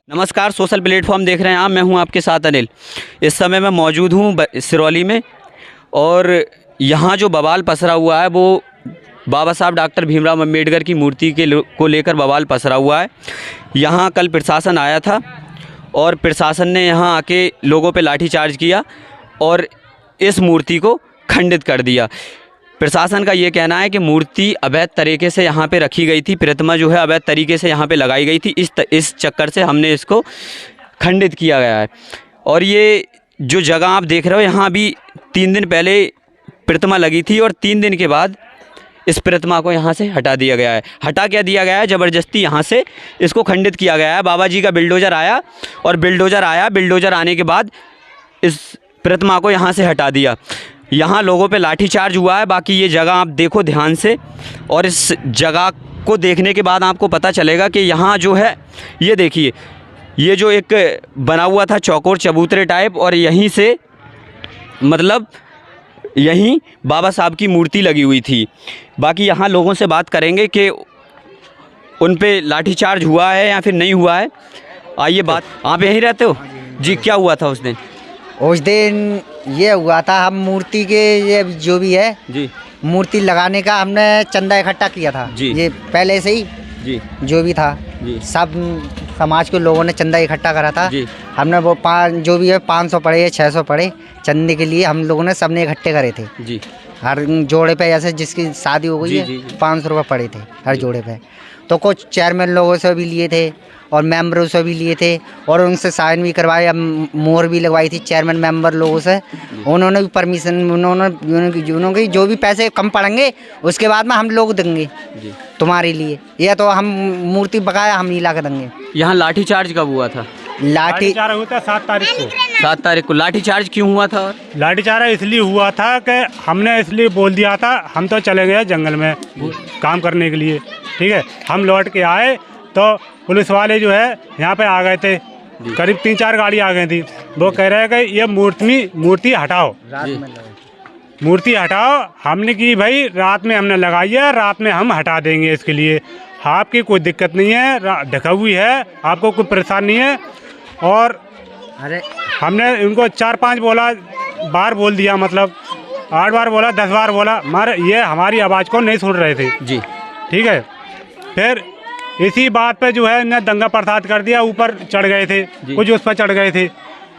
नमस्कार, social platform देख रहे हैं आप। मैं हूं आपके साथ अनिल। इस समय मैं मौजूद हूं सिरौली में और यहां जो बवाल पसरा हुआ है वो बाबा साहब डॉक्टर भीमराव अम्बेडकर की मूर्ति को लेकर बवाल पसरा हुआ है। यहां कल प्रशासन आया था और प्रशासन ने यहां आके लोगों पे लाठीचार्ज किया और इस मूर्ति को खंडित कर दिया। प्रशासन का ये कहना है कि मूर्ति अवैध तरीके से यहाँ पे रखी गई थी, प्रतिमा जो है अवैध तरीके से यहाँ पे लगाई गई थी। इस चक्कर से हमने इसको खंडित किया गया है। और ये जो जगह आप देख रहे हो, यहाँ अभी 3 दिन पहले प्रतिमा लगी थी और 3 दिन के बाद इस प्रतिमा को यहाँ से हटा दिया गया है। हटा क्या दिया गया है, ज़बरदस्ती यहाँ से इसको खंडित किया गया है। बाबा जी का बिल्डोज़र आया और बिल्डोज़र आने के बाद इस प्रतिमा को यहाँ से हटा दिया। यहाँ लोगों पे लाठीचार्ज हुआ है। बाकी ये जगह आप देखो ध्यान से और इस जगह को देखने के बाद आपको पता चलेगा कि यहाँ जो है, ये देखिए, ये जो एक बना हुआ था चौकोर चबूतरे टाइप, और यहीं से मतलब यहीं बाबा साहब की मूर्ति लगी हुई थी। बाकी यहाँ लोगों से बात करेंगे कि उन पे लाठीचार्ज हुआ है या फिर नहीं हुआ है। आइए बात। आप यहीं रहते हो जी? क्या हुआ था उस दिन? उस दिन ये हुआ था, हम मूर्ति के ये जो भी है जी, मूर्ति लगाने का हमने चंदा इकट्ठा किया था जी। ये पहले से ही जी जो भी था जी, सब समाज के लोगों ने चंदा इकट्ठा करा था जी। हमने वो जो भी है 500 पड़े या 600 पड़े चंदे के लिए हम लोगों ने सबने इकट्ठे करे थे जी। हर जोड़े पे, जैसे जिसकी शादी हो गई जी, है जी, जी। 500 रुपये पड़े थे हर जोड़े पे। तो कुछ चेयरमैन लोगों से भी लिए थे और मेंबरों से भी लिए थे और उनसे साइन भी करवाए, मोहर भी लगवाई थी चेयरमैन मेंबर लोगों से। उन्होंने भी परमिशन, उन्होंने जो भी पैसे कम पड़ेंगे उसके बाद में हम लोग देंगे जी तुम्हारे लिए, या तो हम मूर्ति बकाया हम नहीं ला के देंगे। यहाँ लाठीचार्ज कब हुआ था? लाठीचार्ज हुआ था 7 तारीख को। 7 तारीख को लाठीचार्ज क्यों हुआ था? लाठीचार्ज इसलिए हुआ था कि हमने इसलिए बोल दिया था, हम तो चले गए जंगल में काम करने के लिए, ठीक है। हम लौट के आए तो पुलिस वाले जो है यहाँ पे आ गए थे, करीब 3-4 गाड़ी आ गई थी। वो कह रहे हैं कि ये मूर्ति हटाओ, मूर्ति हटाओ। हमने की भाई रात में हमने लगाई है, रात में हम हटा देंगे, इसके लिए आपकी कोई दिक्कत नहीं है, ढका हुई है, आपको कोई परेशानी नहीं है। और अरे हमने उनको 4-5 बार बोल दिया, मतलब 8 बार बोला, 10 बार बोला, मगर ये हमारी आवाज़ को नहीं सुन रहे थे जी, ठीक है। फिर इसी बात पे जो है इन्हें दंगा प्रसाद कर दिया, ऊपर चढ़ गए थे, कुछ उस पर चढ़ गए थे।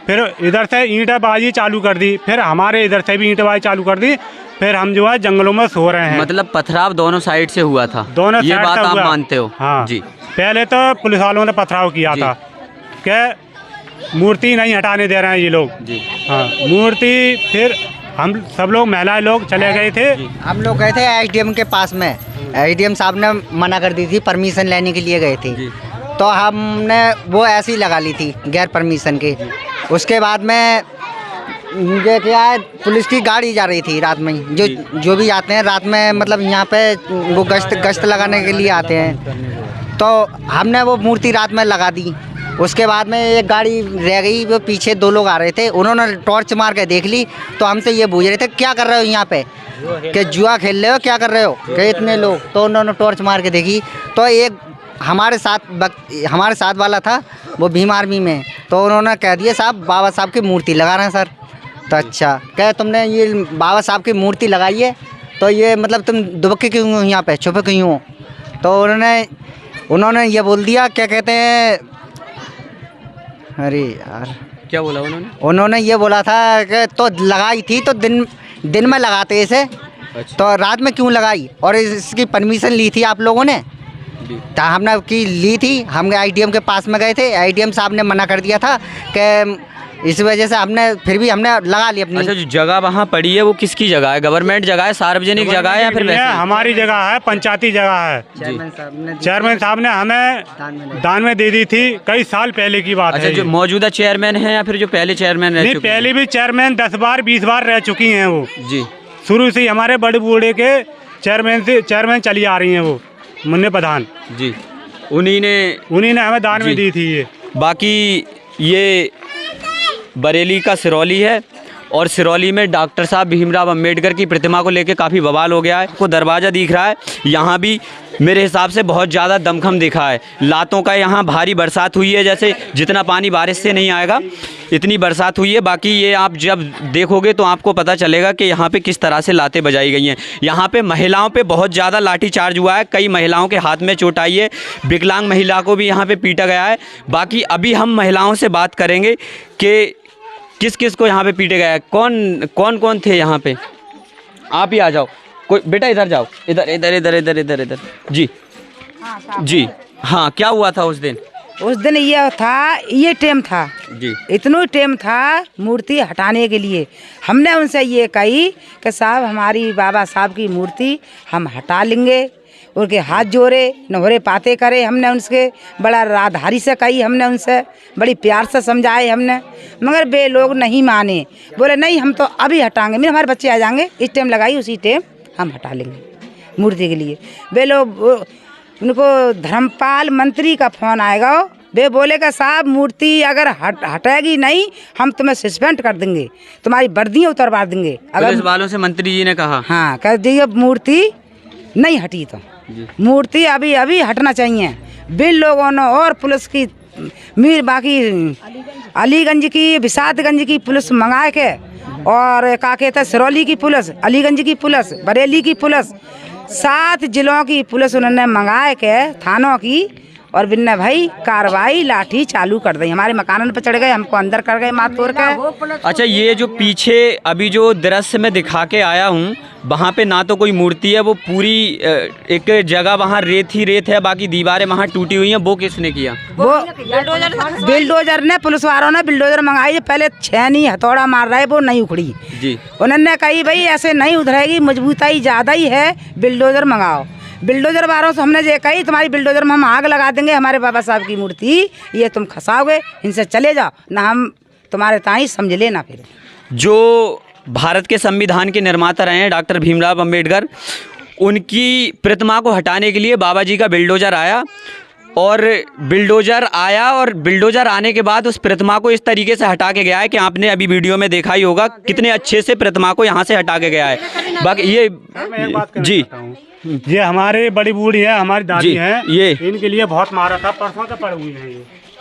फिर इधर से ईंटबाजी चालू कर दी, फिर हमारे इधर से भी ईंटबाजी चालू कर दी। फिर हम जो है जंगलों में सो रहे हैं। मतलब पथराव दोनों साइड से हुआ था? दोनों ये साइड बात से आप हुआ। मानते हो? हाँ जी। पहले तो पुलिस वालों ने पथराव किया था कि मूर्ति नहीं हटाने दे रहे हैं ये लोग जी। हाँ, मूर्ति। फिर हम सब लोग महिलाएं लोग चले गए थे। हम लोग गए थे एसडीएम के पास में, एसडीएम साहब ने मना कर दी थी, परमिशन लेने के लिए गए थे। तो हमने वो ऐसी लगा ली थी गैर परमिशन के। उसके बाद में ये क्या है, पुलिस की गाड़ी जा रही थी रात में, जो भी आते हैं रात में, मतलब यहाँ पे वो गश्त लगाने के लिए आते हैं। तो हमने वो मूर्ति रात में लगा दी। उसके बाद में एक गाड़ी रह गई, वो पीछे 2 लोग आ रहे थे, उन्होंने टॉर्च मार के देख ली। तो हमसे ये पूछ रहे थे क्या कर रहे हो यहाँ पे, कि जुआ खेल रहे हो, क्या कर रहे हो, कि इतने लोग। तो उन्होंने टॉर्च मार के देखी तो एक हमारे साथ वाला था, वो भीम आर्मी में। तो उन्होंने कह दिया साहब बाबा साहब की मूर्ति लगा रहे हैं सर। तो अच्छा, क्या तुमने ये बाबा साहब की मूर्ति लगाई है, तो ये मतलब तुम दुबके क्यों हो यहाँ पे, छुपे क्यों हो? तो उन्होंने ये बोल दिया, क्या कहते हैं, अरे यार क्या बोला उन्होंने? उन्होंने ये बोला था कि तो लगाई थी तो दिन में लगाते इसे। अच्छा। तो रात में क्यों लगाई, और इसकी परमिशन ली थी आप लोगों ने? तो हमने की ली थी, हम आईडीएम के पास में गए थे, आईडीएम साहब ने मना कर दिया था कि इस वजह से फिर भी हमने लगा ली अपनी। अच्छा, जो जगह वहाँ पड़ी है वो किसकी जगह है? गवर्नमेंट जगह है, सार्वजनिक जगह है या फिर वैसे? हमारी जगह है, पंचायती जगह है। चेयरमैन साहब ने हमें दान में दे दी थी, कई साल पहले की बात है। अच्छा, जो मौजूदा चेयरमैन है या फिर जो पहले चेयरमैन रह चुके हैं? पहले भी चेयरमैन 10 बार 20 बार रह चुकी हैं वो जी। शुरू से ही हमारे बड़े बूढ़े के चेयरमैन चली आ रही हैं वो मुन्ने प्रधान जी, उन्हीं ने हमें दान में दी थी ये। बाकी ये बरेली का सिरौली है और सिरौली में डॉक्टर साहब भीमराव अंबेडकर की प्रतिमा को लेकर काफ़ी बवाल हो गया है। को दरवाज़ा दिख रहा है, यहाँ भी मेरे हिसाब से बहुत ज़्यादा दमखम दिखा है। लातों का यहाँ भारी बरसात हुई है, जैसे जितना पानी बारिश से नहीं आएगा इतनी बरसात हुई है। बाकी ये आप जब देखोगे तो आपको पता चलेगा कि यहाँ पे किस तरह से लातें बजाई गई हैं। यहाँ पे महिलाओं पे बहुत ज़्यादा लाठीचार्ज हुआ है, कई महिलाओं के हाथ में चोट आई है, विकलांग महिला को भी यहाँ पे पीटा गया है। बाकी अभी हम महिलाओं से बात करेंगे कि किस किस को यहाँ पे पीटे गया है, कौन कौन थे यहाँ पे। आप ही आ जाओ, कोई बेटा इधर जाओ, इधर इधर इधर इधर इधर इधर जी जी। हाँ, क्या हुआ था उस दिन? उस दिन ये था, ये टाइम था जी, इतना टाइम था मूर्ति हटाने के लिए। हमने उनसे ये कही कि साहब हमारी बाबा साहब की मूर्ति हम हटा लेंगे। उनके हाथ जोड़े, नहरे पाते करे, हमने उनसे बड़ा राधारी से कही, हमने उनसे बड़ी प्यार से समझाए हमने, मगर वे लोग नहीं माने। बोले नहीं हम तो अभी हटाएंगे, मेरे हमारे बच्चे आ जाएंगे, इस टाइम लगाई उसी टाइम हम हटा लेंगे मूर्ति के लिए। वे लोग उनको धर्मपाल मंत्री का फ़ोन आएगा, वे बोलेगा साहब मूर्ति अगर हटेगी नहीं हम तुम्हें सस्पेंड कर देंगे, तुम्हारी वर्दियाँ उतरवा देंगे। पुलिस वालों से मंत्री जी ने कहा हाँ, कह दिए मूर्ति नहीं हटी तो मूर्ति अभी अभी हटना चाहिए। बिन लोगों ने और पुलिस की बाकी अलीगंज की, विसातगंज की पुलिस मंगाए के, और क्या कहते हैं सिरौली की पुलिस, अलीगंज की पुलिस, बरेली की पुलिस, 7 जिलों की पुलिस उन्होंने मंगाए के थानों की, और बिन्ने भाई कार्रवाई लाठी चालू कर दी। हमारे मकानों पर चढ़ गए, हमको अंदर कर गए मार तोड़ के। अच्छा, ये जो पीछे अभी जो दृश्य में दिखा के आया हूँ, वहाँ पे ना तो कोई मूर्ति है, वो पूरी एक जगह वहाँ रेत ही रेत है, बाकी दीवारें वहाँ टूटी हुई हैं। वो किसने किया? वो बिल्डोजर ने, पुलिस वालों ने बिल्डोजर मंगाई। पहले छेनी हथौड़ा मार रहे, वो नहीं उखड़ी जी। उन्होंने कही भाई ऐसे नहीं उधरेगी, मजबूताई ज़्यादा ही है, बिल्डोजर मंगाओ। बिल्डोजर वालों से हमने ये कही तुम्हारी बिल्डोजर में हम आग लगा देंगे, हमारे बाबा साहब की मूर्ति ये तुम खसाओगे, इनसे चले जाओ ना, हम तुम्हारे ताई समझ लेना। फिर जो भारत के संविधान के निर्माता रहे हैं डॉक्टर भीमराव अंबेडकर, उनकी प्रतिमा को हटाने के लिए बाबा जी का बिल्डोजर आया, और बिल्डोजर आने के बाद उस प्रतिमा को इस तरीके से हटा के गया है कि आपने अभी वीडियो में देखा ही होगा कितने अच्छे से प्रतिमा को यहाँ से हटा के गया है। बाकी ये मैं एक बात जी, ये हमारे बड़ी बूढ़ी है, हमारी दादी हैं, ये इनके लिए बहुत मारा था, परसों से पड़ हुई है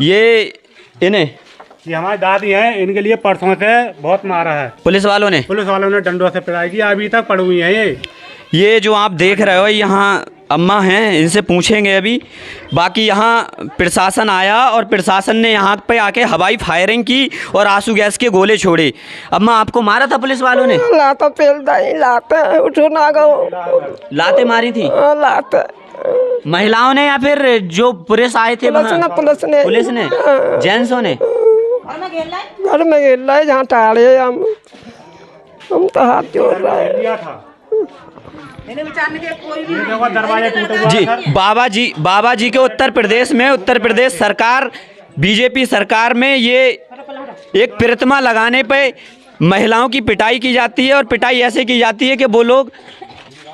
ये इन्हें ये हमारी दादी हैं, इनके लिए परसों से बहुत मारा है पुलिस वालों ने डंडों से पिटाई की, अभी तक पड़ हुई है। ये जो आप देख रहे हो यहाँ अम्मा हैं, इनसे पूछेंगे अभी। बाकी यहाँ प्रशासन आया और प्रशासन ने यहाँ पे आके हवाई फायरिंग की और आंसू गैस के गोले छोड़े। अम्मा, आपको मारा था पुलिस वालों ने? लाते उठो ना गो, लाते मारी थी लाते महिलाओं ने या फिर जो पुलिस आए थे? पुलिस ने जेंट्सों ने घर में गिर रहे जहाँ टाड़े, हम तो हाथ जोड़ रहे हैं। जी, बाबा जी के उत्तर प्रदेश सरकार, बीजेपी सरकार में ये एक प्रतिमा लगाने पे महिलाओं की पिटाई की जाती है, और पिटाई ऐसे की जाती है कि वो लोग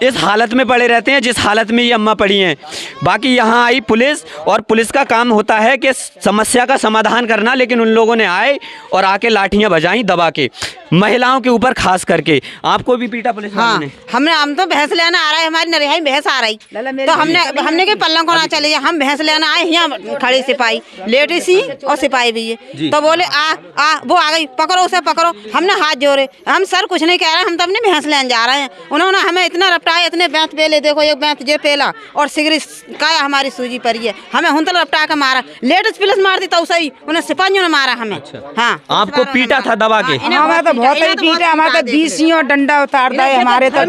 इस हालत में पड़े रहते हैं जिस हालत में ये अम्मा पड़ी हैं। बाकी यहाँ आई पुलिस, और पुलिस का काम होता है कि समस्या का समाधान करना, लेकिन उन लोगों ने आए और आके लाठियाँ बजाई दबा के, महिलाओं के ऊपर खास करके। आपको भी पीटा पुलिस वालों ने? हम तो भैंस लेना आ रहा है, हमारी नरिहाई भैंस आ रही, तो हमने के पल्ला को ना चले जाए, हम भैंस लेना आए, यहाँ खड़े सिपाही लेडी सी और सिपाही भी है, तो बोले आ वो आ गई, पकड़ो उसे पकड़ो। हमने हाथ जोड़े, हम सर कुछ नहीं कह रहे, हम तो अपने भैंस लेने जा रहे हैं। उन्होंने हमें इतना रपटाया, इतने बैंत पेले, देखो एक बैंत जे पेला और सिगरी काया हमारी सूजी पड़ी है, हमें हुंतल रपटा के मारा। लेडीज पुलिस मारती तो सही, उन्हें सिपाहियों ने मारा हमें। हाँ, आपको पीटा था दबा के? बहुत ही पीटा, हमारा बीसियों डंडा उतार दिए, हमारे तो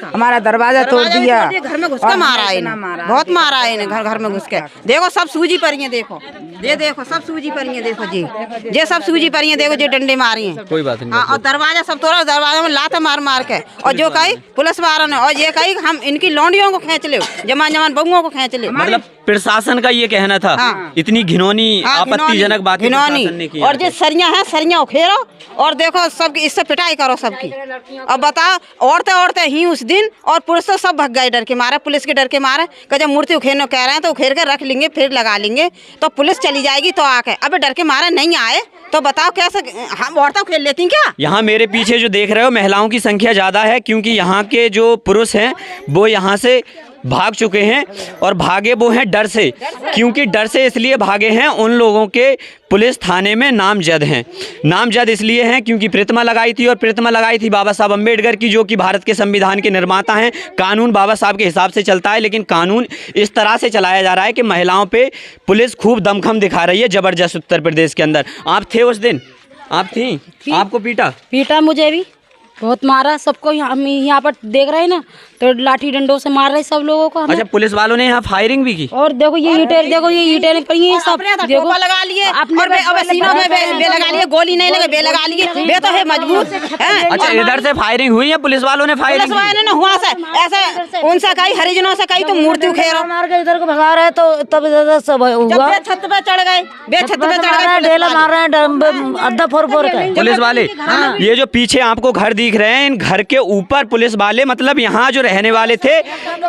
हमारा दरवाजा तोड़ दिया, घर में घुस के मारा है, बहुत मारा है इन्हें, घर में घुस के। देखो सब सूजी पड़ी है, देखो ये देखो सब सूजी पड़ी है, देखो जी ये सब सूजी पड़ी है, देखो ये डंडे मारी हैं। कोई बात नहीं। हाँ, और दरवाजा सब तोड़ा, दरवाजा में लात मार के, और जो कही पुलिस वालों ने, और ये कही हम इनकी लौंडियों को खींच ले, जमान बहुओं को खींच ले। मतलब प्रशासन का ये कहना था। हाँ। इतनी घिनौनी आपत्तिजनक बातें प्रशासन ने की। और जो सरियां हैं सरियां उखेरो और देखो सबकी इससे पिटाई करो सबकी। अब बताओ औरतें ही उस दिन और पुरुष तो सब भग गए डर के मारे, पुलिस के डर के मारे कि जब मूर्ति उखेरने कह रहे हैं तो उखेर के रख लेंगे फिर लगा लेंगे तो पुलिस चली जाएगी तो आके अब डर के मारे नहीं आए तो बताओ कैसे हम औरतें खेल लेती क्या। यहाँ मेरे पीछे जो देख रहे हो महिलाओं की संख्या ज़्यादा है क्योंकि यहाँ के जो पुरुष हैं वो यहाँ से भाग चुके हैं और भागे वो हैं डर से, क्योंकि डर से इसलिए भागे हैं उन लोगों के पुलिस थाने में नामजद हैं। नामजद इसलिए हैं क्योंकि प्रतिमा लगाई थी और प्रतिमा लगाई थी बाबा साहब अम्बेडकर की, जो कि भारत के संविधान के निर्माता हैं। कानून बाबा साहब के हिसाब से चलता है, लेकिन कानून इस तरह से चलाया जा रहा है कि महिलाओं पे पुलिस खूब दमखम दिखा रही है ज़बरदस्त उत्तर प्रदेश के अंदर। आप थे उस दिन? आप थी? आपको पीटा मुझे भी बहुत मारा सबको। हम यहाँ पर देख रहे हैं ना तो लाठी डंडों से मार रहे सब लोगों को। अच्छा, पुलिस वालों ने यहाँ फायरिंग भी की? और देखो ये ईंटें, देखो ये ईंटें पड़ी हैं सब। देखो लगा लिए और अब सीनों में बे लगा लिए, गोली नहीं लगे बे लगा लिए, बे तो है मजबूत। अच्छा, इधर से फायरिंग हुई है? पुलिस वालों ने फायरिंग की? हुआ से ऐसे उनसे कहीं हरिजनों से कहीं तो मूर्ति उखेरो मार के इधर को भगा रहे तो तब सब हुआ। छत पे चढ़ गए, छत पे चढ़ गए, ढेला मार रहे हैं अद्धा फोर के पुलिस वाले। ये जो पीछे आपको घर दिख रहे हैं, इन घर के ऊपर पुलिस वाले, मतलब यहाँ जो रहने वाले थे,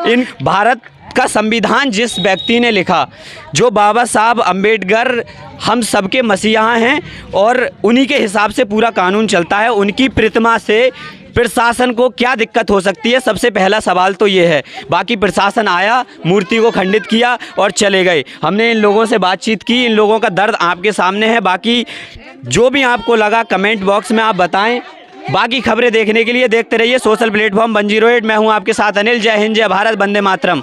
इन भारत का संविधान जिस व्यक्ति ने लिखा, जो बाबा साहब अम्बेडकर हम सबके मसीहा हैं और उन्हीं के हिसाब से पूरा कानून चलता है, उनकी प्रतिमा से प्रशासन को क्या दिक्कत हो सकती है? सबसे पहला सवाल तो ये है। बाकी प्रशासन आया, मूर्ति को खंडित किया और चले गए। हमने इन लोगों से बातचीत की, इन लोगों का दर्द आपके सामने है। बाकी जो भी आपको लगा कमेंट बॉक्स में आप बताएं। बाकी खबरें देखने के लिए देखते रहिए सोशल प्लेटफॉर्म 108। मैं हूं आपके साथ अनिल। जय हिंद, जय भारत, वंदे मातरम।